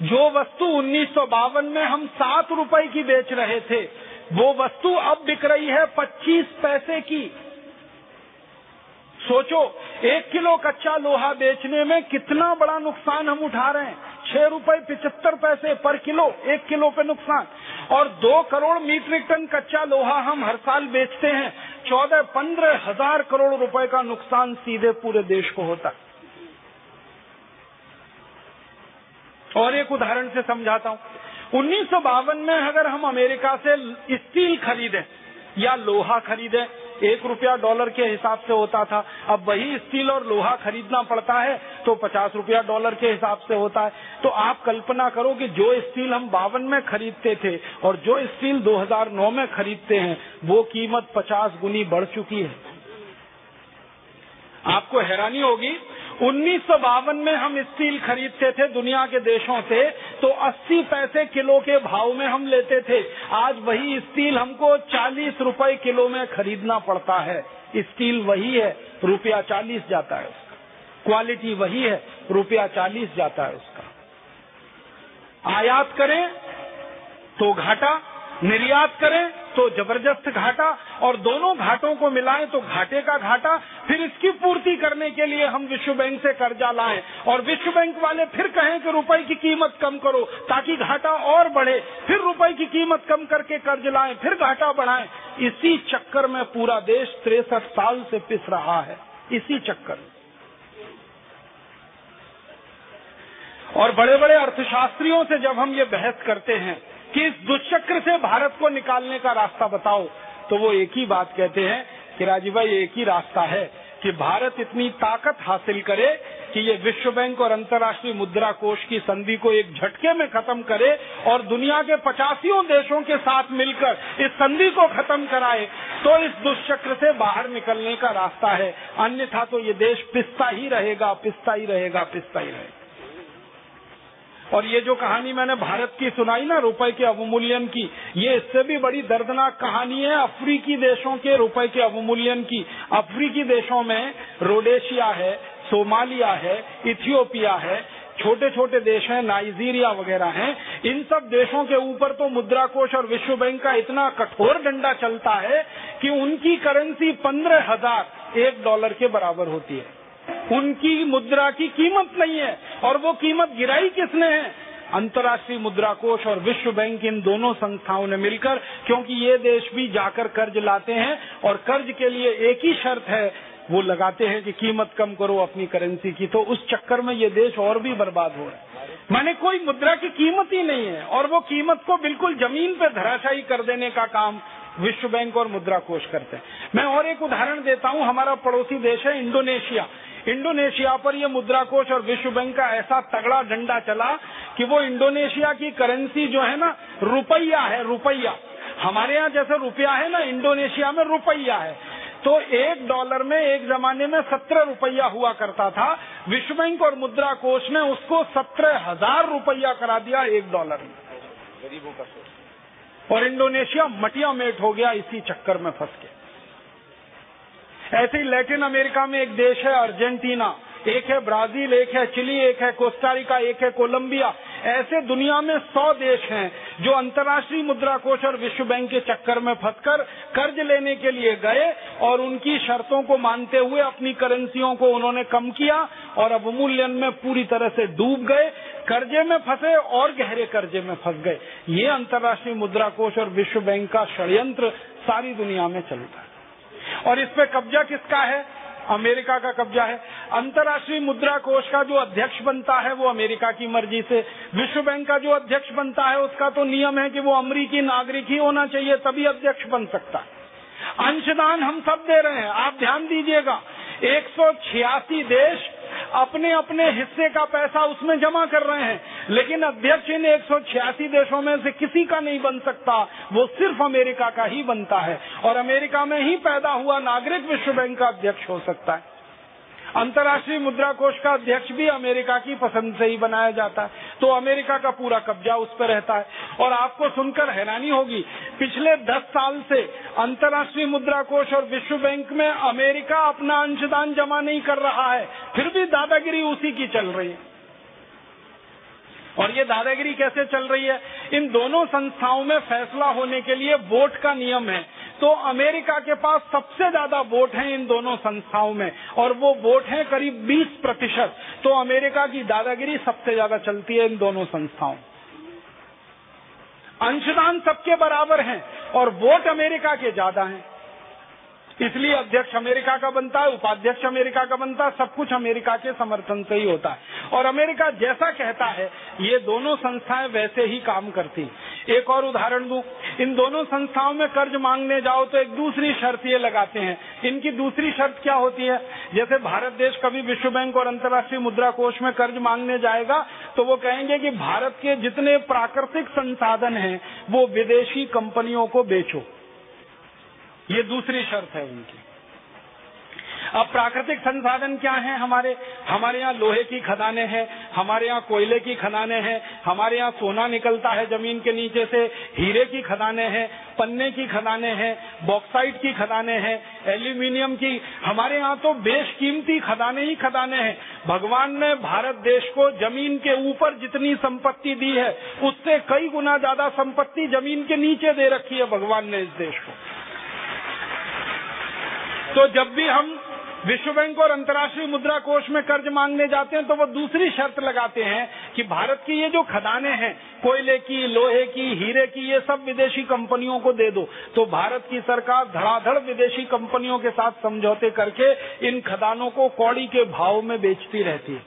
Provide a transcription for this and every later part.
जो वस्तु 1952 में हम 7 रुपए की बेच रहे थे, वो वस्तु अब बिक रही है 25 पैसे की। सोचो, 1 किलो कच्चा लोहा बेचने में कितना बड़ा नुकसान हम उठा रहे हैं। 6 रुपए 75 पैसे पर किलो, 1 किलो पे नुकसान। और 2 करोड़ मीट्रिक टन कच्चा लोहा हम हर साल बेचते हैं। 14-15 हजार करोड़ रुपए का नुकसान सीधे पूरे देश को होता है। और एक उदाहरण से समझाता हूँ। 1952 में अगर हम अमेरिका से स्टील खरीदें या लोहा खरीदें, 1 रुपया डॉलर के हिसाब से होता था। अब वही स्टील और लोहा खरीदना पड़ता है तो 50 रुपया डॉलर के हिसाब से होता है। तो आप कल्पना करो कि जो स्टील हम 52 में खरीदते थे और जो स्टील 2009 में खरीदते हैं, वो कीमत 50 गुनी बढ़ चुकी है। आपको हैरानी होगी, 1952 में हम स्टील खरीदते थे दुनिया के देशों से तो 80 पैसे किलो के भाव में हम लेते थे। आज वही स्टील हमको 40 रुपए किलो में खरीदना पड़ता है। स्टील वही है, रुपया 40 जाता है उसका। क्वालिटी वही है, रुपया 40 जाता है उसका। आयात करें तो घाटा, निर्यात करें तो जबरदस्त घाटा, और दोनों घाटों को मिलाएं तो घाटे का घाटा। फिर इसकी पूर्ति करने के लिए हम विश्व बैंक से कर्जा लाएं और विश्व बैंक वाले फिर कहें कि रुपए की कीमत कम करो ताकि घाटा और बढ़े। फिर रुपए की कीमत कम करके कर्ज लाएं, फिर घाटा बढ़ाएं। इसी चक्कर में पूरा देश 63 साल से पिस रहा है, इसी चक्कर में। और बड़े बड़े अर्थशास्त्रियों से जब हम ये बहस करते हैं कि इस दुष्चक्र से भारत को निकालने का रास्ता बताओ, तो वो एक ही बात कहते हैं कि राजीव भाई, एक ही रास्ता है कि भारत इतनी ताकत हासिल करे कि ये विश्व बैंक और अंतर्राष्ट्रीय मुद्रा कोष की संधि को एक झटके में खत्म करे और दुनिया के 85 देशों के साथ मिलकर इस संधि को खत्म कराए, तो इस दुष्चक्र से बाहर निकलने का रास्ता है। अन्यथा तो ये देश पिसता ही रहेगा, पिसता ही रहेगा, पिसता ही रहेगा। और ये जो कहानी मैंने भारत की सुनाई ना, रुपए के अवमूल्यन की, ये इससे भी बड़ी दर्दनाक कहानी है अफ्रीकी देशों के रुपए के अवमूल्यन की। अफ्रीकी देशों में रोडेशिया है, सोमालिया है, इथियोपिया है, छोटे छोटे देश हैं, नाइजीरिया वगैरह हैं। इन सब देशों के ऊपर तो मुद्रा कोष और विश्व बैंक का इतना कठोर डंडा चलता है कि उनकी करेंसी 15,000 1 डॉलर के बराबर होती है। उनकी मुद्रा की कीमत नहीं है, और वो कीमत गिराई किसने है? अंतर्राष्ट्रीय मुद्रा कोष और विश्व बैंक, इन दोनों संस्थाओं ने मिलकर। क्योंकि ये देश भी जाकर कर्ज लाते हैं और कर्ज के लिए एक ही शर्त है, वो लगाते हैं कि कीमत कम करो अपनी करेंसी की। तो उस चक्कर में ये देश और भी बर्बाद हो रहा है। माने कोई मुद्रा की कीमत ही नहीं है, और वो कीमत को बिल्कुल जमीन पे धराशायी कर देने का काम विश्व बैंक और मुद्रा कोष करते हैं। मैं और एक उदाहरण देता हूँ। हमारा पड़ोसी देश है इंडोनेशिया। इंडोनेशिया पर यह मुद्रा कोष और विश्व बैंक का ऐसा तगड़ा डंडा चला कि वो इंडोनेशिया की करेंसी जो है ना, रुपया है, रुपया। हमारे यहाँ जैसे रुपया है ना, इंडोनेशिया में रुपया है। तो 1 डॉलर में एक जमाने में 17 रुपया हुआ करता था। विश्व बैंक और मुद्रा कोष ने उसको 17,000 रुपया करा दिया 1 डॉलर में। गरीबों का सोच। और इंडोनेशिया मटिया मेट हो गया इसी चक्कर में फंस के। ऐसे ही लैटिन अमेरिका में एक देश है अर्जेंटीना, एक है ब्राजील, एक है चिली, एक है कोस्टारिका, एक है कोलंबिया। ऐसे दुनिया में 100 देश हैं जो अंतर्राष्ट्रीय मुद्रा कोष और विश्व बैंक के चक्कर में फंसकर कर्ज लेने के लिए गए और उनकी शर्तों को मानते हुए अपनी करेंसियों को उन्होंने कम किया और अवमूल्यन में पूरी तरह से डूब गए, कर्जे में फंसे और गहरे कर्जे में फंस गए। ये अंतर्राष्ट्रीय मुद्रा कोष और विश्व बैंक का षड्यंत्र सारी दुनिया में चलता है। और इस पे कब्जा किसका है? अमेरिका का कब्जा है। अंतर्राष्ट्रीय मुद्रा कोष का जो अध्यक्ष बनता है वो अमेरिका की मर्जी से, विश्व बैंक का जो अध्यक्ष बनता है उसका तो नियम है कि वो अमेरिकी नागरिक ही होना चाहिए तभी अध्यक्ष बन सकता है। अंशदान हम सब दे रहे हैं, आप ध्यान दीजिएगा। 186 देश अपने अपने हिस्से का पैसा उसमें जमा कर रहे हैं, लेकिन अध्यक्ष इन 186 देशों में से किसी का नहीं बन सकता, वो सिर्फ अमेरिका का ही बनता है। और अमेरिका में ही पैदा हुआ नागरिक विश्व बैंक का अध्यक्ष हो सकता है। अंतर्राष्ट्रीय मुद्रा कोष का अध्यक्ष भी अमेरिका की पसंद से ही बनाया जाता है, तो अमेरिका का पूरा कब्जा उस पर रहता है। और आपको सुनकर हैरानी होगी, पिछले 10 साल से अंतर्राष्ट्रीय मुद्रा कोष और विश्व बैंक में अमेरिका अपना अंशदान जमा नहीं कर रहा है, फिर भी दादागिरी उसी की चल रही है। और ये दादागिरी कैसे चल रही है? इन दोनों संस्थाओं में फैसला होने के लिए वोट का नियम है। तो अमेरिका के पास सबसे ज्यादा वोट हैं इन दोनों संस्थाओं में, और वो वोट है करीब 20%। तो अमेरिका की दादागिरी सबसे ज्यादा चलती है इन दोनों संस्थाओं। अंशदान सबके बराबर हैं और वोट अमेरिका के ज्यादा हैं, इसलिए अध्यक्ष अमेरिका का बनता है, उपाध्यक्ष अमेरिका का बनता है, सब कुछ अमेरिका के समर्थन से ही होता है। और अमेरिका जैसा कहता है ये दोनों संस्थाएं वैसे ही काम करती। एक और उदाहरण दूं, इन दोनों संस्थाओं में कर्ज मांगने जाओ तो एक दूसरी शर्त ये लगाते हैं। इनकी दूसरी शर्त क्या होती है? जैसे भारत देश कभी विश्व बैंक और अंतर्राष्ट्रीय मुद्रा कोष में कर्ज मांगने जाएगा तो वो कहेंगे कि भारत के जितने प्राकृतिक संसाधन हैं वो विदेशी कंपनियों को बेचो, ये दूसरी शर्त है उनकी। अब प्राकृतिक संसाधन क्या हैं? हमारे यहाँ लोहे की खदानें हैं, हमारे यहाँ कोयले की खदानें हैं, हमारे यहाँ सोना निकलता है जमीन के नीचे से, हीरे की खदानें हैं, पन्ने की खदानें हैं, बॉक्साइट की खदानें हैं, एल्यूमिनियम की, हमारे यहाँ तो बेशकीमती खदानें ही खदानें हैं। भगवान ने भारत देश को जमीन के ऊपर जितनी संपत्ति दी है उससे कई गुना ज्यादा संपत्ति जमीन के नीचे दे रखी है भगवान ने इस देश को। तो जब भी हम विश्व बैंक और अंतर्राष्ट्रीय मुद्रा कोष में कर्ज मांगने जाते हैं तो वो दूसरी शर्त लगाते हैं कि भारत की ये जो खदानें हैं कोयले की, लोहे की, हीरे की, ये सब विदेशी कंपनियों को दे दो। तो भारत की सरकार धड़ाधड़ विदेशी कंपनियों के साथ समझौते करके इन खदानों को कौड़ी के भाव में बेचती रहती है।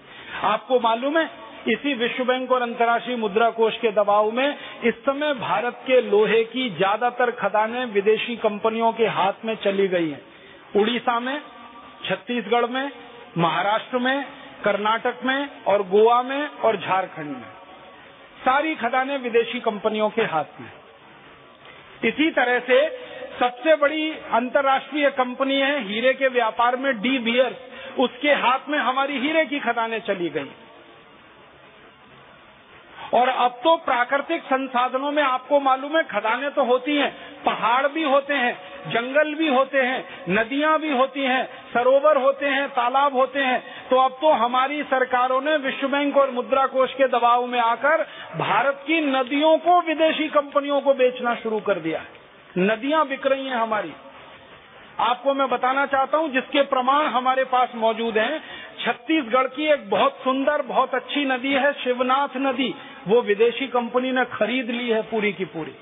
आपको मालूम है इसी विश्व बैंक और अंतर्राष्ट्रीय मुद्रा कोष के दबाव में इस समय भारत के लोहे की ज्यादातर खदानें विदेशी कंपनियों के हाथ में चली गई हैं। उड़ीसा में, छत्तीसगढ़ में, महाराष्ट्र में, कर्नाटक में और गोवा में और झारखंड में सारी खदानें विदेशी कंपनियों के हाथ में। इसी तरह से सबसे बड़ी अंतर्राष्ट्रीय कंपनी है हीरे के व्यापार में डी बियर्स, उसके हाथ में हमारी हीरे की खदानें चली गई। और अब तो प्राकृतिक संसाधनों में आपको मालूम है खदानें तो होती हैं, पहाड़ भी होते हैं, जंगल भी होते हैं, नदियां भी होती हैं, सरोवर होते हैं, तालाब होते हैं। तो अब तो हमारी सरकारों ने विश्व बैंक और मुद्रा कोष के दबाव में आकर भारत की नदियों को विदेशी कंपनियों को बेचना शुरू कर दिया है। नदियां बिक रही हैं हमारी। आपको मैं बताना चाहता हूं जिसके प्रमाण हमारे पास मौजूद हैं। छत्तीसगढ़ की एक बहुत सुंदर, बहुत अच्छी नदी है शिवनाथ नदी, वो विदेशी कंपनी ने खरीद ली है पूरी की पूरी।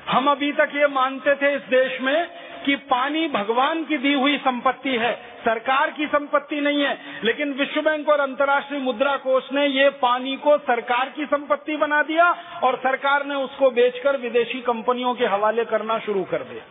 हम अभी तक ये मानते थे इस देश में कि पानी भगवान की दी हुई संपत्ति है, सरकार की संपत्ति नहीं है, लेकिन विश्व बैंक और अंतर्राष्ट्रीय मुद्रा कोष ने ये पानी को सरकार की संपत्ति बना दिया और सरकार ने उसको बेचकर विदेशी कंपनियों के हवाले करना शुरू कर दिया।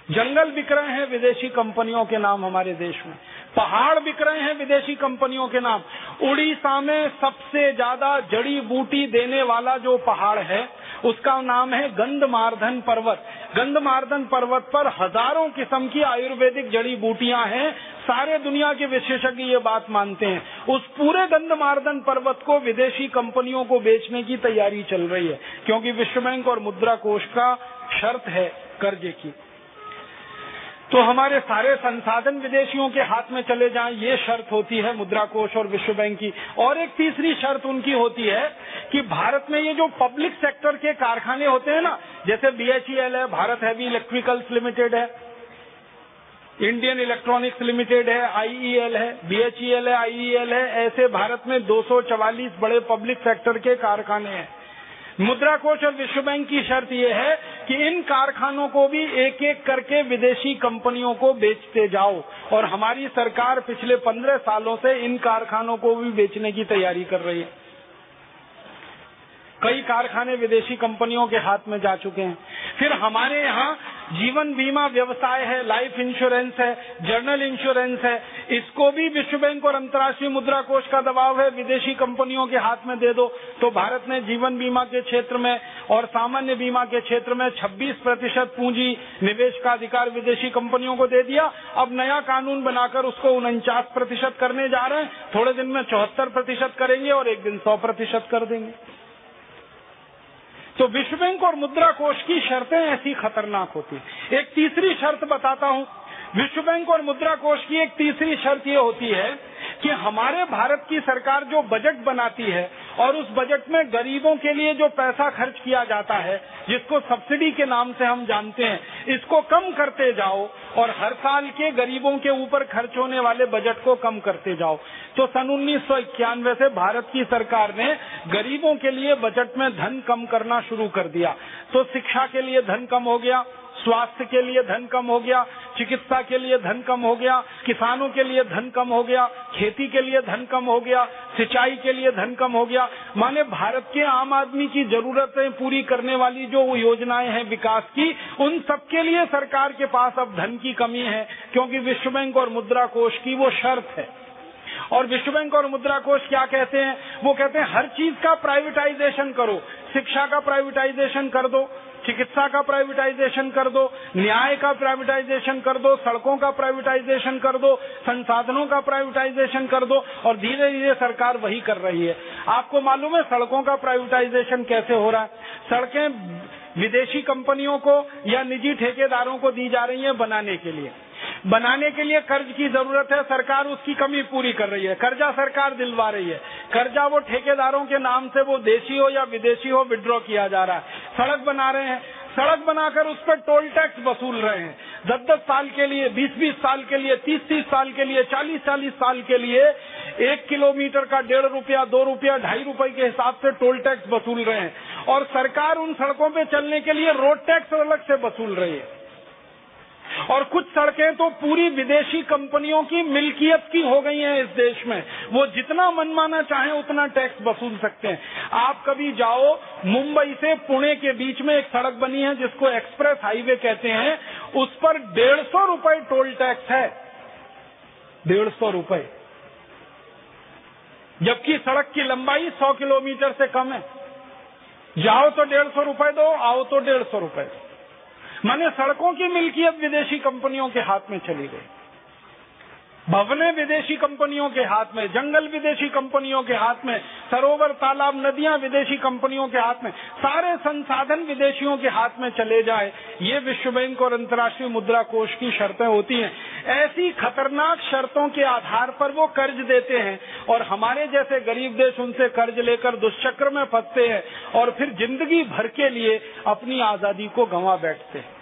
जंगल बिक रहे हैं विदेशी कंपनियों के नाम हमारे देश में, पहाड़ बिक रहे हैं विदेशी कंपनियों के नाम। उड़ीसा में सबसे ज्यादा जड़ी बूटी देने वाला जो पहाड़ है उसका नाम है गंधमार्दन पर्वत। गंधमार्दन पर्वत पर हजारों किस्म की आयुर्वेदिक जड़ी बूटियां हैं। सारे दुनिया के विशेषज्ञ ये बात मानते हैं। उस पूरे गंधमार्दन पर्वत को विदेशी कंपनियों को बेचने की तैयारी चल रही है, क्योंकि विश्व बैंक और मुद्रा कोष का शर्त है कर्जे की। तो हमारे सारे संसाधन विदेशियों के हाथ में चले जाएं, ये शर्त होती है मुद्रा कोष और विश्व बैंक की। और एक तीसरी शर्त उनकी होती है कि भारत में ये जो पब्लिक सेक्टर के कारखाने होते हैं ना, जैसे BHEL है, भारत हैवी इलेक्ट्रिकल्स लिमिटेड है, इंडियन इलेक्ट्रॉनिक्स लिमिटेड है, IEL है, BHEL है, IEL है, ऐसे भारत में 244 बड़े पब्लिक सेक्टर के कारखाने हैं। मुद्रा कोष और विश्व बैंक की शर्त यह है कि इन कारखानों को भी एक एक करके विदेशी कंपनियों को बेचते जाओ, और हमारी सरकार पिछले 15 सालों से इन कारखानों को भी बेचने की तैयारी कर रही है। कई कारखाने विदेशी कंपनियों के हाथ में जा चुके हैं। फिर हमारे यहाँ जीवन बीमा व्यवसाय है, लाइफ इंश्योरेंस है, जर्नल इंश्योरेंस है, इसको भी विश्व बैंक और अंतर्राष्ट्रीय मुद्रा कोष का दबाव है विदेशी कंपनियों के हाथ में दे दो। तो भारत ने जीवन बीमा के क्षेत्र में और सामान्य बीमा के क्षेत्र में 26% पूंजी निवेश का अधिकार विदेशी कंपनियों को दे दिया। अब नया कानून बनाकर उसको 49% करने जा रहे हैं। थोड़े दिन में 74% करेंगे और एक दिन 100% कर देंगे। तो विश्व बैंक और मुद्रा कोष की शर्तें ऐसी खतरनाक होती है। एक तीसरी शर्त बताता हूं। विश्व बैंक और मुद्रा कोष की एक तीसरी शर्त ये होती है कि हमारे भारत की सरकार जो बजट बनाती है और उस बजट में गरीबों के लिए जो पैसा खर्च किया जाता है, जिसको सब्सिडी के नाम से हम जानते हैं, इसको कम करते जाओ और हर साल के गरीबों के ऊपर खर्च होने वाले बजट को कम करते जाओ। तो सन 1991 से भारत की सरकार ने गरीबों के लिए बजट में धन कम करना शुरू कर दिया। तो शिक्षा के लिए धन कम हो गया, स्वास्थ्य के लिए धन कम हो गया, चिकित्सा के लिए धन कम हो गया, किसानों के लिए धन कम हो गया, खेती के लिए धन कम हो गया, सिंचाई के लिए धन कम हो गया। माने भारत के आम आदमी की जरूरतें पूरी करने वाली जो योजनाएं हैं विकास की, उन सब के लिए सरकार के पास अब धन की कमी है, क्योंकि विश्व बैंक और मुद्रा कोष की वो शर्त है। और विश्व बैंक और मुद्रा कोष क्या कहते हैं? वो कहते हैं हर चीज का प्राइवेटाइजेशन करो, शिक्षा का प्राइवेटाइजेशन कर दो, चिकित्सा का प्राइवेटाइजेशन कर दो, न्याय का प्राइवेटाइजेशन कर दो, सड़कों का प्राइवेटाइजेशन कर दो, संसाधनों का प्राइवेटाइजेशन कर दो। और धीरे धीरे सरकार वही कर रही है। आपको मालूम है सड़कों का प्राइवेटाइजेशन कैसे हो रहा है? सड़कें विदेशी कंपनियों को या निजी ठेकेदारों को दी जा रही है बनाने के लिए कर्ज की जरूरत है, सरकार उसकी कमी पूरी कर रही है, कर्जा सरकार दिलवा रही है, कर्जा वो ठेकेदारों के नाम से, वो देशी हो या विदेशी हो, विड्रॉ किया जा रहा है। सड़क बना रहे हैं, सड़क बनाकर उस पर टोल टैक्स वसूल रहे हैं, 10-10 साल के लिए, 20-20 साल के लिए, 30-30 साल के लिए, 40-40 साल के लिए 1 किलोमीटर का 1.5 रुपया, 2 रुपया, 2.5 रुपए के हिसाब से टोल टैक्स वसूल रहे हैं। और सरकार उन सड़कों पे चलने के लिए रोड टैक्स अलग से वसूल रही है। और कुछ सड़कें तो पूरी विदेशी कंपनियों की मिल्कियत की हो गई हैं इस देश में, वो जितना मनमाना चाहे उतना टैक्स वसूल सकते हैं। आप कभी जाओ, मुंबई से पुणे के बीच में एक सड़क बनी है जिसको एक्सप्रेस हाईवे कहते हैं, उस पर 150 रुपए टोल टैक्स है, 150 रुपए, जबकि सड़क की लंबाई 100 किलोमीटर से कम है। जाओ तो 150 रुपए दो, आओ तो 150 रुपए दो। माने सड़कों की मिल्कियत विदेशी कंपनियों के हाथ में चली गई, भवनें विदेशी कंपनियों के हाथ में, जंगल विदेशी कंपनियों के हाथ में, सरोवर, तालाब, नदियां विदेशी कंपनियों के हाथ में, सारे संसाधन विदेशियों के हाथ में चले जाए, ये विश्व बैंक और अंतर्राष्ट्रीय मुद्रा कोष की शर्तें होती हैं। ऐसी खतरनाक शर्तों के आधार पर वो कर्ज देते हैं और हमारे जैसे गरीब देश उनसे कर्ज लेकर दुष्चक्र में फंसते हैं और फिर जिंदगी भर के लिए अपनी आजादी को गंवा बैठते हैं।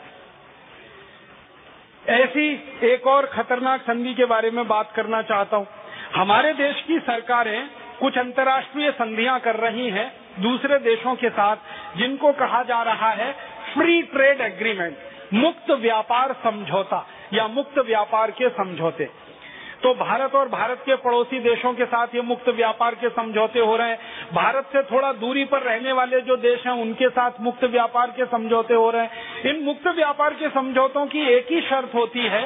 ऐसी एक और खतरनाक संधि के बारे में बात करना चाहता हूँ। हमारे देश की सरकारें कुछ अंतर्राष्ट्रीय संधियां कर रही हैं दूसरे देशों के साथ, जिनको कहा जा रहा है फ्री ट्रेड एग्रीमेंट, मुक्त व्यापार समझौता या मुक्त व्यापार के समझौते। तो भारत और भारत के पड़ोसी देशों के साथ ये मुक्त व्यापार के समझौते हो रहे हैं। भारत से थोड़ा दूरी पर रहने वाले जो देश हैं उनके साथ मुक्त व्यापार के समझौते हो रहे हैं। इन मुक्त व्यापार के समझौतों की एक ही शर्त होती है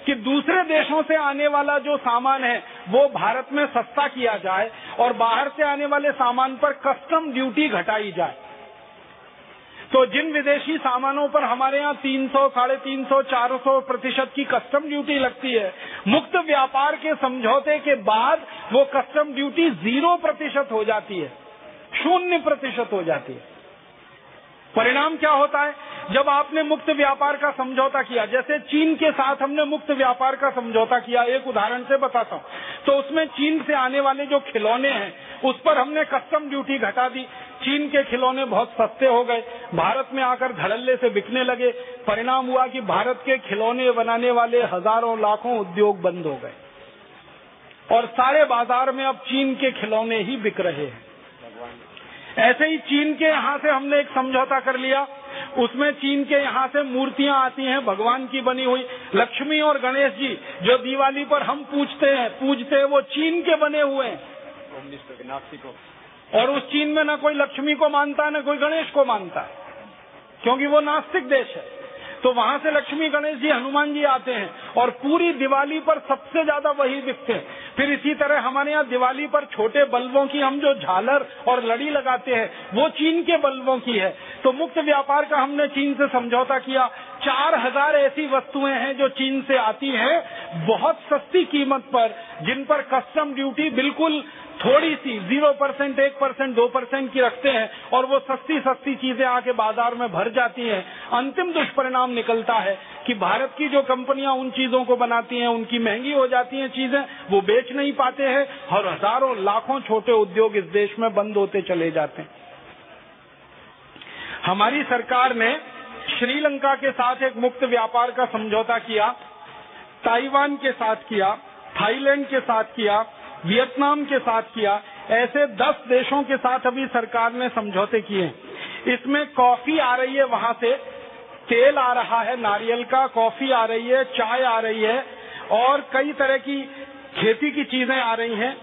कि दूसरे देशों से आने वाला जो सामान है वो भारत में सस्ता किया जाए और बाहर से आने वाले सामान पर कस्टम ड्यूटी घटाई जाए। तो जिन विदेशी सामानों पर हमारे यहाँ 300, 350, 400% की कस्टम ड्यूटी लगती है, मुक्त व्यापार के समझौते के बाद वो कस्टम ड्यूटी 0% हो जाती है, 0% हो जाती है। परिणाम क्या होता है? जब आपने मुक्त व्यापार का समझौता किया, जैसे चीन के साथ हमने मुक्त व्यापार का समझौता किया, एक उदाहरण से बताता हूँ, तो उसमें चीन से आने वाले जो खिलौने हैं उस पर हमने कस्टम ड्यूटी घटा दी। चीन के खिलौने बहुत सस्ते हो गए, भारत में आकर धड़ल्ले से बिकने लगे। परिणाम हुआ कि भारत के खिलौने बनाने वाले हजारों लाखों उद्योग बंद हो गए और सारे बाजार में अब चीन के खिलौने ही बिक रहे हैं। ऐसे ही चीन के यहाँ से हमने एक समझौता कर लिया, उसमें चीन के यहाँ से मूर्तियां आती हैं भगवान की बनी हुई, लक्ष्मी और गणेश जी जो दिवाली पर हम पूजते हैं वो चीन के बने हुए हैं। और उस चीन में न कोई लक्ष्मी को मानता है न कोई गणेश को मानता है, क्योंकि वो नास्तिक देश है। तो वहां से लक्ष्मी, गणेश जी, हनुमान जी आते हैं और पूरी दिवाली पर सबसे ज्यादा वही बिकते हैं। फिर इसी तरह हमारे यहाँ दिवाली पर छोटे बल्बों की हम जो झालर और लड़ी लगाते हैं वो चीन के बल्बों की है। तो मुक्त व्यापार का हमने चीन से समझौता किया। 4000 ऐसी वस्तुएं हैं जो चीन से आती हैं बहुत सस्ती कीमत पर, जिन पर कस्टम ड्यूटी बिल्कुल थोड़ी सी 0%, 1%, 2% की रखते हैं और वो सस्ती सस्ती चीजें आके बाजार में भर जाती हैं। अंतिम दुष्परिणाम निकलता है कि भारत की जो कंपनियां उन चीजों को बनाती हैं, उनकी महंगी हो जाती हैं चीजें, वो बेच नहीं पाते हैं और हजारों लाखों छोटे उद्योग इस देश में बंद होते चले जाते हैं। हमारी सरकार ने श्रीलंका के साथ एक मुक्त व्यापार का समझौता किया, ताइवान के साथ किया, थाईलैंड के साथ किया, वियतनाम के साथ किया। ऐसे 10 देशों के साथ अभी सरकार ने समझौते किए। इसमें कॉफी आ रही है, वहां से तेल आ रहा है नारियल का, कॉफी आ रही है, चाय आ रही है और कई तरह की खेती की चीजें आ रही हैं,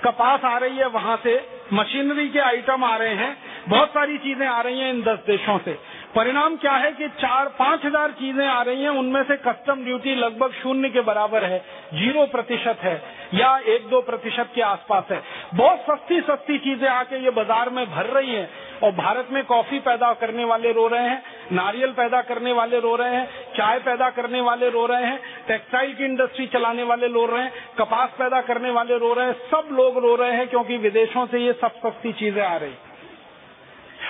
कपास आ रही है, वहां से मशीनरी के आइटम आ रहे हैं, बहुत सारी चीजें आ रही हैं इन 10 देशों से। परिणाम क्या है कि 4-5 हजार चीजें आ रही हैं, उनमें से कस्टम ड्यूटी लगभग 0 के बराबर है, 0% है या 1-2% के आसपास है। बहुत सस्ती सस्ती चीजें आके ये बाजार में भर रही हैं और भारत में कॉफी पैदा करने वाले रो रहे हैं, नारियल पैदा करने वाले रो रहे हैं, चाय पैदा करने वाले रो रहे हैं, टेक्सटाइल की इंडस्ट्री चलाने वाले रो रहे हैं, कपास पैदा करने वाले रो रहे हैं, सब लोग रो रहे हैं क्योंकि विदेशों से ये सब सस्ती चीजें आ रही।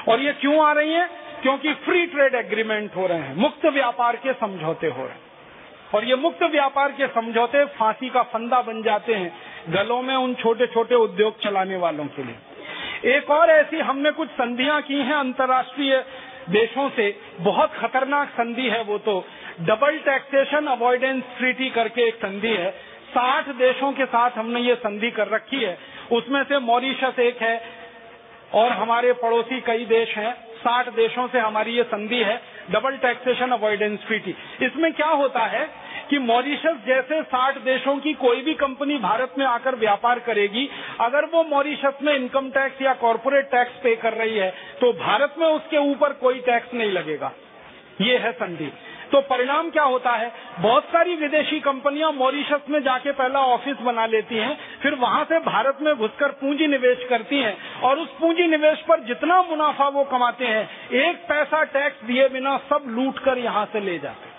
और ये क्यों आ रही हैं? क्योंकि फ्री ट्रेड एग्रीमेंट हो रहे हैं, मुक्त व्यापार के समझौते हो रहे हैं और ये मुक्त व्यापार के समझौते फांसी का फंदा बन जाते हैं गलों में उन छोटे छोटे उद्योग चलाने वालों के लिए। एक और ऐसी हमने कुछ संधियां की हैं अंतर्राष्ट्रीय देशों से, बहुत खतरनाक संधि है वो तो, डबल टैक्सेशन अवॉइडेंस ट्रीटी करके एक संधि है। 60 देशों के साथ हमने ये संधि कर रखी है, उसमें से मॉरिशस एक है और हमारे पड़ोसी कई देश हैं। 60 देशों से हमारी ये संधि है, डबल टैक्सेशन अवॉइडेंस ट्रीटी। इसमें क्या होता है कि मॉरिशस जैसे 60 देशों की कोई भी कंपनी भारत में आकर व्यापार करेगी, अगर वो मॉरिशस में इनकम टैक्स या कॉर्पोरेट टैक्स पे कर रही है तो भारत में उसके ऊपर कोई टैक्स नहीं लगेगा। ये है संधि। तो परिणाम क्या होता है, बहुत सारी विदेशी कंपनियां मॉरिशस में जाके पहला ऑफिस बना लेती हैं, फिर वहां से भारत में घुसकर पूंजी निवेश करती हैं और उस पूंजी निवेश पर जितना मुनाफा वो कमाते हैं, 1 पैसा टैक्स दिए बिना सब लूट कर यहां से ले जाते हैं।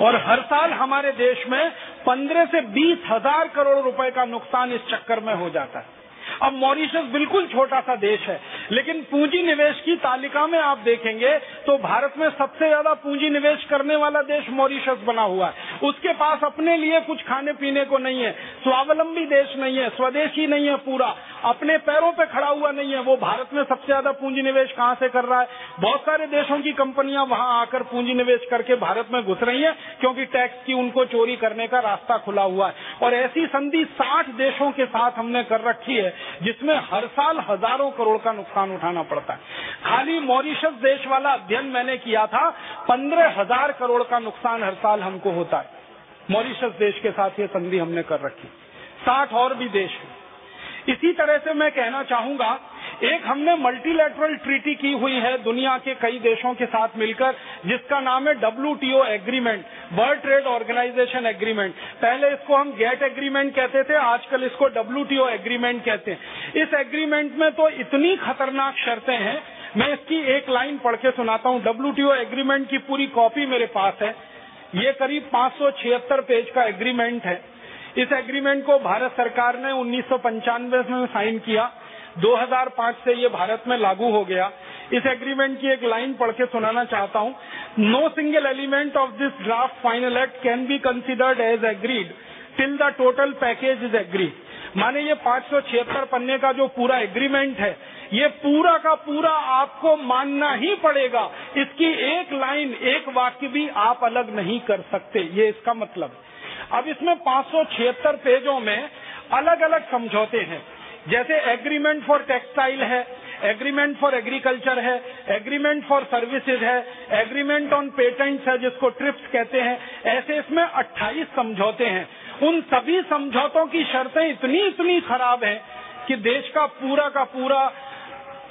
और हर साल हमारे देश में 15 से 20 हजार करोड़ रुपए का नुकसान इस चक्कर में हो जाता है। अब मॉरिशस बिल्कुल छोटा सा देश है, लेकिन पूंजी निवेश की तालिका में आप देखेंगे तो भारत में सबसे ज्यादा पूंजी निवेश करने वाला देश मॉरिशस बना हुआ है। उसके पास अपने लिए कुछ खाने पीने को नहीं है, स्वावलंबी देश नहीं है, स्वदेशी नहीं है, पूरा अपने पैरों पे खड़ा हुआ नहीं है। वो भारत में सबसे ज्यादा पूंजी निवेश कहां से कर रहा है? बहुत सारे देशों की कंपनियां वहां आकर पूंजी निवेश करके भारत में घुस रही हैं, क्योंकि टैक्स की उनको चोरी करने का रास्ता खुला हुआ है। और ऐसी संधि 60 देशों के साथ हमने कर रखी है, जिसमें हर साल हजारों करोड़ का नुकसान उठाना पड़ता है। खाली मॉरिशस देश वाला अध्ययन मैंने किया था, 15,000 करोड़ का नुकसान हर साल हमको होता है। मॉरिशस देश के साथ ये संधि हमने कर रखी। 60 और भी देश हैं। इसी तरह से मैं कहना चाहूंगा, एक हमने मल्टीलैटरल ट्रीटी की हुई है दुनिया के कई देशों के साथ मिलकर, जिसका नाम है WTO agreement, world trade organisation agreement. पहले इसको हम गेट एग्रीमेंट कहते थे, आजकल इसको WTO एग्रीमेंट कहते हैं। इस एग्रीमेंट में तो इतनी खतरनाक शर्तें हैं, मैं इसकी एक लाइन पढ़ के सुनाता हूँ। WTO एग्रीमेंट की पूरी कॉपी मेरे पास है। ये करीब 576 पेज का एग्रीमेंट है। इस एग्रीमेंट को भारत सरकार ने 1995 में साइन किया, 2005 से ये भारत में लागू हो गया। इस एग्रीमेंट की एक लाइन पढ़ के सुनाना चाहता हूँ। No single element of this draft final act can be considered as agreed till the total package is agreed. माने ये 576 पन्ने का जो पूरा एग्रीमेंट है, ये पूरा का पूरा आपको मानना ही पड़ेगा। इसकी एक लाइन, एक वाक्य भी आप अलग नहीं कर सकते, ये इसका मतलब। अब इसमें 576 पेजों में अलग अलग समझौते हैं, जैसे एग्रीमेंट फॉर टेक्सटाइल है, एग्रीमेंट फॉर एग्रीकल्चर है, एग्रीमेंट फॉर सर्विसेज है, एग्रीमेंट ऑन पेटेंट्स है जिसको ट्रिप्स कहते हैं। ऐसे इसमें 28 समझौते हैं। उन सभी समझौतों की शर्तें इतनी खराब हैं कि देश का पूरा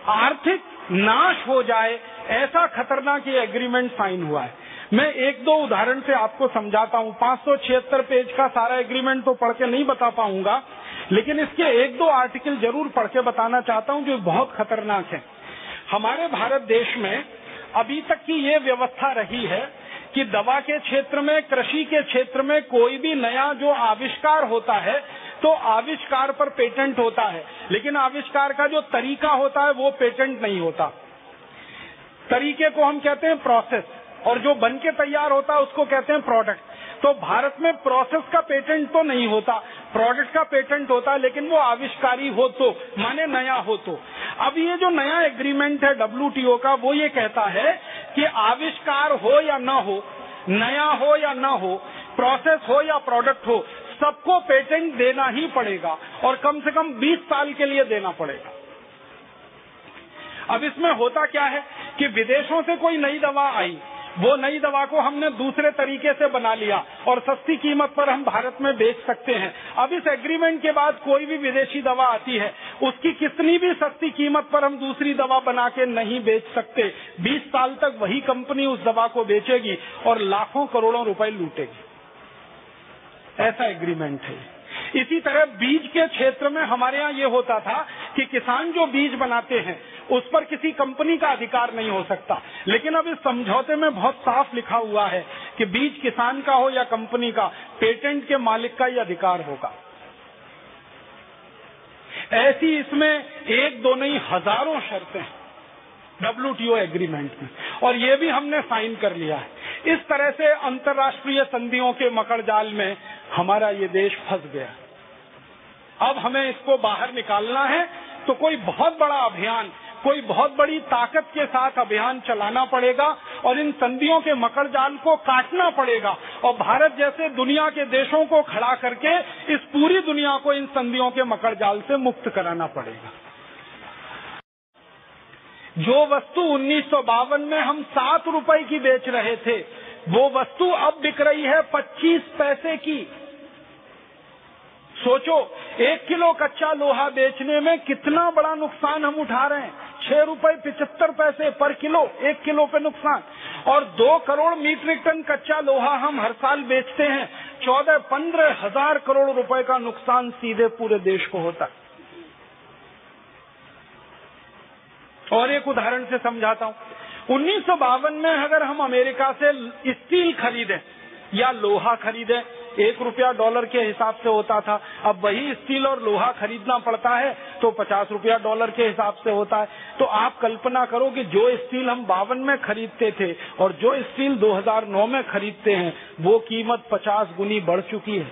आर्थिक नाश हो जाए, ऐसा खतरनाक ये एग्रीमेंट साइन हुआ है। मैं 1-2 उदाहरण से आपको समझाता हूँ। 576 पेज का सारा एग्रीमेंट तो पढ़ के नहीं बता पाऊंगा, लेकिन इसके 1-2 आर्टिकल जरूर पढ़ के बताना चाहता हूँ जो बहुत खतरनाक है। हमारे भारत देश में अभी तक की ये व्यवस्था रही है कि दवा के क्षेत्र में, कृषि के क्षेत्र में कोई भी नया जो आविष्कार होता है, तो आविष्कार पर पेटेंट होता है, लेकिन आविष्कार का जो तरीका होता है वो पेटेंट नहीं होता। तरीके को हम कहते हैं प्रोसेस, और जो बन के तैयार होता है उसको कहते हैं प्रोडक्ट। तो भारत में प्रोसेस का पेटेंट तो नहीं होता, प्रोडक्ट का पेटेंट होता है, लेकिन वो आविष्कारी हो तो, माने नया हो तो। अब ये जो नया एग्रीमेंट है WTO का, वो ये कहता है कि आविष्कार हो या न हो, नया हो या न हो, प्रोसेस हो या प्रोडक्ट हो, सबको पेटेंट देना ही पड़ेगा, और कम से कम 20 साल के लिए देना पड़ेगा। अब इसमें होता क्या है कि विदेशों से कोई नई दवा आई, वो नई दवा को हमने दूसरे तरीके से बना लिया और सस्ती कीमत पर हम भारत में बेच सकते हैं। अब इस एग्रीमेंट के बाद कोई भी विदेशी दवा आती है, उसकी कितनी भी सस्ती कीमत पर हम दूसरी दवा बना के नहीं बेच सकते। 20 साल तक वही कंपनी उस दवा को बेचेगी और लाखों करोड़ों रुपए लूटेगी। ऐसा एग्रीमेंट है। इसी तरह बीज के क्षेत्र में हमारे यहाँ ये होता था कि किसान जो बीज बनाते हैं उस पर किसी कंपनी का अधिकार नहीं हो सकता, लेकिन अब इस समझौते में बहुत साफ लिखा हुआ है कि बीज किसान का हो या कंपनी का, पेटेंट के मालिक का ही अधिकार होगा। ऐसी इसमें एक दो नहीं हजारों शर्तें WTO एग्रीमेंट में, और ये भी हमने साइन कर लिया है। इस तरह से अंतर्राष्ट्रीय संधियों के मकड़जाल में हमारा ये देश फंस गया। अब हमें इसको बाहर निकालना है तो कोई बहुत बड़ा अभियान, कोई बहुत बड़ी ताकत के साथ अभियान चलाना पड़ेगा और इन संधियों के मकड़जाल को काटना पड़ेगा, और भारत जैसे दुनिया के देशों को खड़ा करके इस पूरी दुनिया को इन संधियों के मकड़जाल से मुक्त कराना पड़ेगा। जो वस्तु 1952 में हम 7 रुपए की बेच रहे थे, वो वस्तु अब बिक रही है 25 पैसे की। सोचो, 1 किलो कच्चा लोहा बेचने में कितना बड़ा नुकसान हम उठा रहे हैं। 6 रुपए 75 पैसे पर किलो, 1 किलो पे नुकसान। और 2 करोड़ मीट्रिक टन कच्चा लोहा हम हर साल बेचते हैं। 14-15 हजार करोड़ रुपए का नुकसान सीधे पूरे देश को होता है। और एक उदाहरण से समझाता हूँ। 1952 में अगर हम अमेरिका से स्टील खरीदें या लोहा खरीदें, 1 रुपया डॉलर के हिसाब से होता था। अब वही स्टील और लोहा खरीदना पड़ता है तो 50 रुपया डॉलर के हिसाब से होता है। तो आप कल्पना करो कि जो स्टील हम 52 में खरीदते थे और जो स्टील 2009 में खरीदते हैं, वो कीमत 50 गुनी बढ़ चुकी है।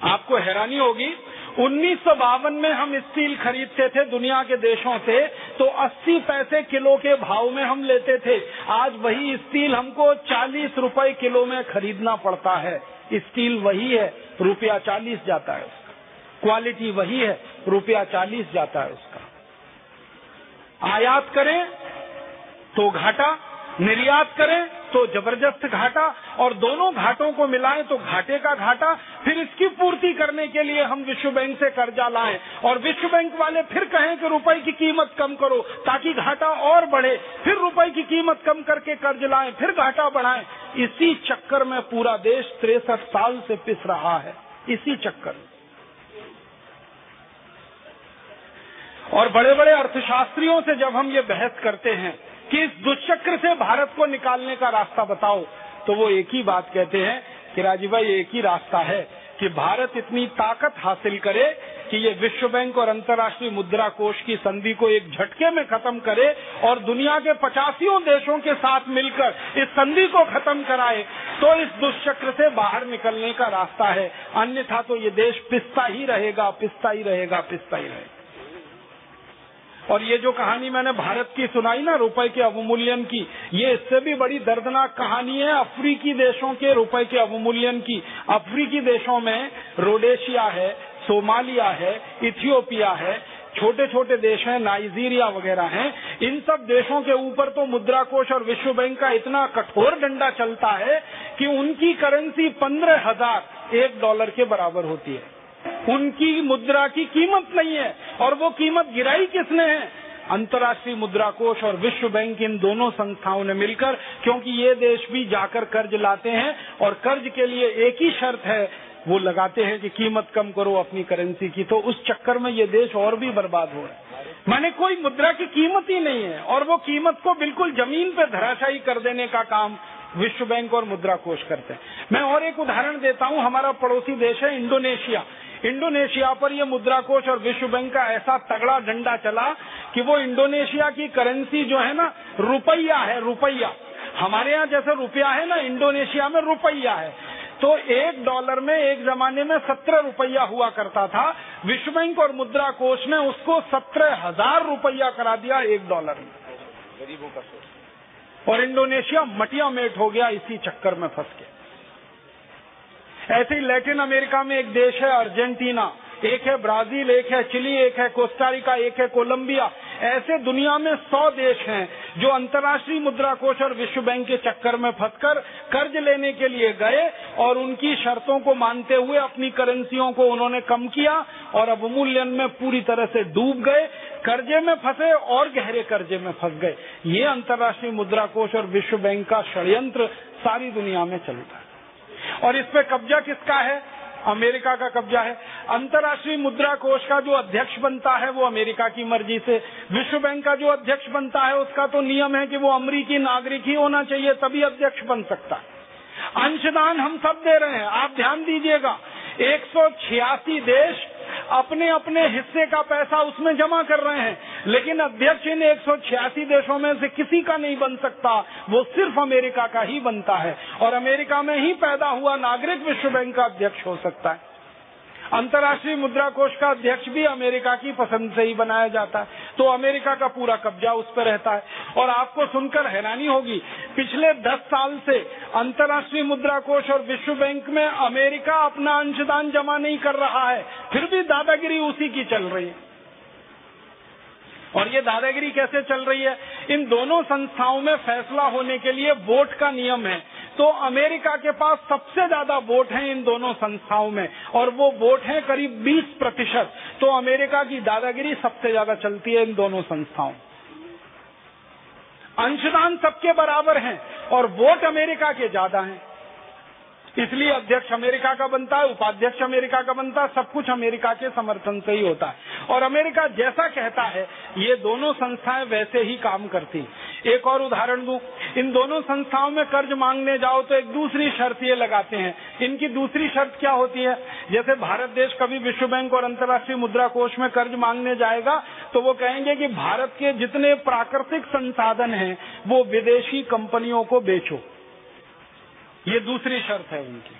आपको हैरानी होगी, 1952 में हम स्टील खरीदते थे दुनिया के देशों से तो 80 पैसे किलो के भाव में हम लेते थे। आज वही स्टील हमको 40 रुपए किलो में खरीदना पड़ता है। स्टील वही है, रुपया 40 जाता है उसका। क्वालिटी वही है, रुपया 40 जाता है उसका। आयात करें तो घाटा, निर्यात करें तो जबरदस्त घाटा, और दोनों घाटों को मिलाएं तो घाटे का घाटा। फिर इसकी पूर्ति करने के लिए हम विश्व बैंक से कर्जा लाएं और विश्व बैंक वाले फिर कहें कि रुपए की कीमत कम करो ताकि घाटा और बढ़े, फिर रुपए की कीमत कम करके कर्ज लाएं, फिर घाटा बढ़ाएं। इसी चक्कर में पूरा देश 63 साल से पिस रहा है, इसी चक्कर में। और बड़े बड़े अर्थशास्त्रियों से जब हम ये बहस करते हैं कि इस दुष्चक्र से भारत को निकालने का रास्ता बताओ, तो वो एक ही बात कहते हैं कि राजीव भाई, एक ही रास्ता है कि भारत इतनी ताकत हासिल करे कि ये विश्व बैंक और अंतर्राष्ट्रीय मुद्रा कोष की संधि को एक झटके में खत्म करे और दुनिया के 85 देशों के साथ मिलकर इस संधि को खत्म कराए, तो इस दुष्चक्र से बाहर निकलने का रास्ता है। अन्यथा तो ये देश पिसता ही रहेगा, पिसता ही रहेगा, पिसता ही रहेगा। और ये जो कहानी मैंने भारत की सुनाई ना, रुपए के अवमूल्यन की, ये इससे भी बड़ी दर्दनाक कहानी है अफ्रीकी देशों के रुपए के अवमूल्यन की। अफ्रीकी देशों में रोडेशिया है, सोमालिया है, इथियोपिया है, छोटे छोटे देश हैं, नाइजीरिया वगैरह हैं। इन सब देशों के ऊपर तो मुद्रा कोष और विश्व बैंक का इतना कठोर डंडा चलता है कि उनकी करेंसी 15,000 1 डॉलर के बराबर होती है। उनकी मुद्रा की कीमत नहीं है, और वो कीमत गिराई किसने है? अंतर्राष्ट्रीय मुद्रा कोष और विश्व बैंक, इन दोनों संस्थाओं ने मिलकर। क्योंकि ये देश भी जाकर कर्ज लाते हैं और कर्ज के लिए एक ही शर्त है, वो लगाते हैं कि कीमत कम करो अपनी करेंसी की। तो उस चक्कर में ये देश और भी बर्बाद हो रहा है। माने कोई मुद्रा की कीमत ही नहीं है और वो कीमत को बिल्कुल जमीन पे धराशायी कर देने का काम विश्व बैंक और मुद्रा कोष करते हैं। मैं और एक उदाहरण देता हूँ, हमारा पड़ोसी देश है इंडोनेशिया। इंडोनेशिया पर ये मुद्रा कोष और विश्व बैंक का ऐसा तगड़ा डंडा चला कि वो इंडोनेशिया की करेंसी जो है ना, रुपया है, रुपया। हमारे यहाँ जैसे रुपया है ना, इंडोनेशिया में रुपया है। तो $1 में एक जमाने में 17 रुपया हुआ करता था। विश्व बैंक और मुद्रा कोष ने उसको 17,000 रुपया करा दिया $1 में, गरीबों का सोच। और इंडोनेशिया मटिया मेट हो गया इसी चक्कर में फंस के। ऐसे ही लैटिन अमेरिका में एक देश है अर्जेंटीना, एक है ब्राजील, एक है चिली, एक है कोस्टारिका, एक है कोलंबिया। ऐसे दुनिया में 100 देश हैं जो अंतर्राष्ट्रीय मुद्रा कोष और विश्व बैंक के चक्कर में फंसकर कर्ज लेने के लिए गए और उनकी शर्तों को मानते हुए अपनी करेंसियों को उन्होंने कम किया और अवमूल्यन में पूरी तरह से डूब गए, कर्जे में फंसे और गहरे कर्जे में फंस गए। ये अंतर्राष्ट्रीय मुद्रा कोष और विश्व बैंक का षड्यंत्र सारी दुनिया में चलता है। और इस पे कब्जा किसका है? अमेरिका का कब्जा है। अंतर्राष्ट्रीय मुद्रा कोष का जो अध्यक्ष बनता है वो अमेरिका की मर्जी से, विश्व बैंक का जो अध्यक्ष बनता है उसका तो नियम है कि वो अमेरिकी नागरिक ही होना चाहिए, तभी अध्यक्ष बन सकता है। अंशदान हम सब दे रहे हैं, आप ध्यान दीजिएगा। 186 देश अपने अपने हिस्से का पैसा उसमें जमा कर रहे हैं, लेकिन अध्यक्ष इन 186 देशों में से किसी का नहीं बन सकता, वो सिर्फ अमेरिका का ही बनता है। और अमेरिका में ही पैदा हुआ नागरिक विश्व बैंक का अध्यक्ष हो सकता है। अंतर्राष्ट्रीय मुद्रा कोष का अध्यक्ष भी अमेरिका की पसंद से ही बनाया जाता है, तो अमेरिका का पूरा कब्जा उस पर रहता है। और आपको सुनकर हैरानी होगी, पिछले 10 साल से अंतर्राष्ट्रीय मुद्रा कोष और विश्व बैंक में अमेरिका अपना अंशदान जमा नहीं कर रहा है, फिर भी दादागिरी उसी की चल रही है। और ये दादागिरी कैसे चल रही है? इन दोनों संस्थाओं में फैसला होने के लिए वोट का नियम है, तो अमेरिका के पास सबसे ज्यादा वोट हैं इन दोनों संस्थाओं में, और वो वोट हैं करीब 20%। तो अमेरिका की दादागिरी सबसे ज्यादा चलती है इन दोनों संस्थाओं। अंशदान सबके बराबर हैं और वोट अमेरिका के ज्यादा हैं, इसलिए अध्यक्ष अमेरिका का बनता है, उपाध्यक्ष अमेरिका का बनता है, सब कुछ अमेरिका के समर्थन से ही होता है। और अमेरिका जैसा कहता है ये दोनों संस्थाएं वैसे ही काम करती। एक और उदाहरण दूं, इन दोनों संस्थाओं में कर्ज मांगने जाओ तो एक दूसरी शर्त ये लगाते हैं। इनकी दूसरी शर्त क्या होती है? जैसे भारत देश कभी विश्व बैंक और अंतर्राष्ट्रीय मुद्रा कोष में कर्ज मांगने जाएगा तो वो कहेंगे कि भारत के जितने प्राकृतिक संसाधन हैं वो विदेशी कंपनियों को बेचो, ये दूसरी शर्त है उनकी।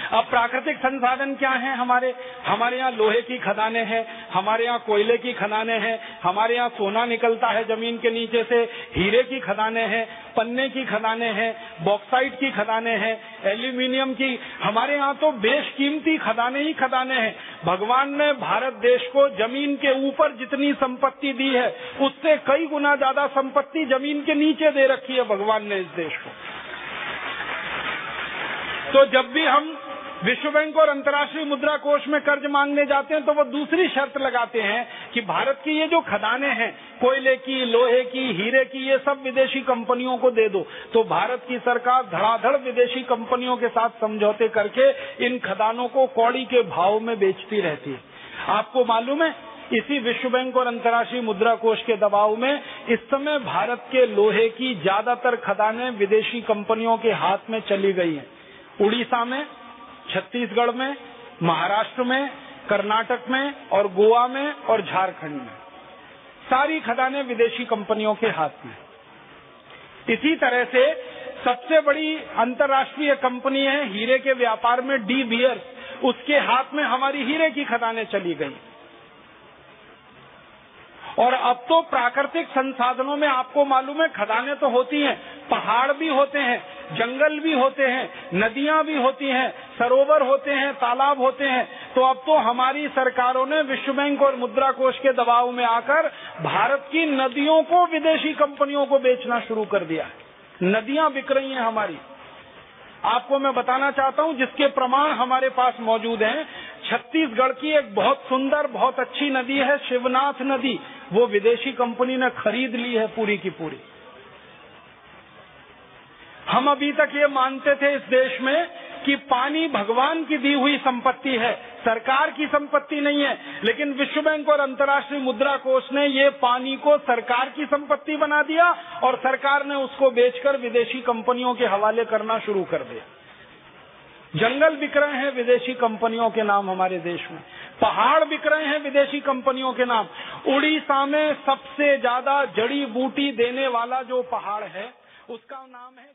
अब प्राकृतिक संसाधन क्या हैं? हमारे यहाँ लोहे की खदानें हैं, हमारे यहाँ कोयले की खदानें हैं, हमारे यहाँ सोना निकलता है जमीन के नीचे से, हीरे की खदानें हैं, पन्ने की खदानें हैं, बॉक्साइट की खदानें हैं, एल्यूमिनियम की, हमारे यहाँ तो बेशकीमती खदानें ही खदानें हैं। भगवान ने भारत देश को जमीन के ऊपर जितनी संपत्ति दी है उससे कई गुना ज्यादा संपत्ति जमीन के नीचे दे रखी है भगवान ने इस देश को। तो जब भी हम विश्व बैंक और अंतर्राष्ट्रीय मुद्रा कोष में कर्ज मांगने जाते हैं तो वो दूसरी शर्त लगाते हैं कि भारत की ये जो खदानें हैं, कोयले की, लोहे की, हीरे की, ये सब विदेशी कंपनियों को दे दो। तो भारत की सरकार धड़ाधड़ विदेशी कंपनियों के साथ समझौते करके इन खदानों को कौड़ी के भाव में बेचती रहती है। आपको मालूम है, इसी विश्व बैंक और अंतर्राष्ट्रीय मुद्रा कोष के दबाव में इस समय भारत के लोहे की ज्यादातर खदानें विदेशी कंपनियों के हाथ में चली गई हैं। उड़ीसा में, छत्तीसगढ़ में, महाराष्ट्र में, कर्नाटक में और गोवा में और झारखंड में सारी खदानें विदेशी कंपनियों के हाथ में। इसी तरह से सबसे बड़ी अंतर्राष्ट्रीय कंपनी है हीरे के व्यापार में डी बियर्स, उसके हाथ में हमारी हीरे की खदानें चली गई। और अब तो प्राकृतिक संसाधनों में आपको मालूम है खदानें तो होती हैं, पहाड़ भी होते हैं, जंगल भी होते हैं, नदियां भी होती हैं, सरोवर होते हैं, तालाब होते हैं। तो अब तो हमारी सरकारों ने विश्व बैंक और मुद्रा कोष के दबाव में आकर भारत की नदियों को विदेशी कंपनियों को बेचना शुरू कर दिया। नदियां बिक रही हैं हमारी। आपको मैं बताना चाहता हूं जिसके प्रमाण हमारे पास मौजूद हैं। छत्तीसगढ़ की एक बहुत सुंदर, बहुत अच्छी नदी है शिवनाथ नदी, वो विदेशी कंपनी ने खरीद ली है पूरी की पूरी। हम अभी तक ये मानते थे इस देश में कि पानी भगवान की दी हुई संपत्ति है, सरकार की संपत्ति नहीं है, लेकिन विश्व बैंक और अंतर्राष्ट्रीय मुद्रा कोष ने ये पानी को सरकार की संपत्ति बना दिया और सरकार ने उसको बेचकर विदेशी कंपनियों के हवाले करना शुरू कर दिया। जंगल बिक रहे हैं विदेशी कंपनियों के नाम हमारे देश में, पहाड़ बिक रहे हैं विदेशी कंपनियों के नाम। उड़ीसा में सबसे ज्यादा जड़ी बूटी देने वाला जो पहाड़ है उसका नाम है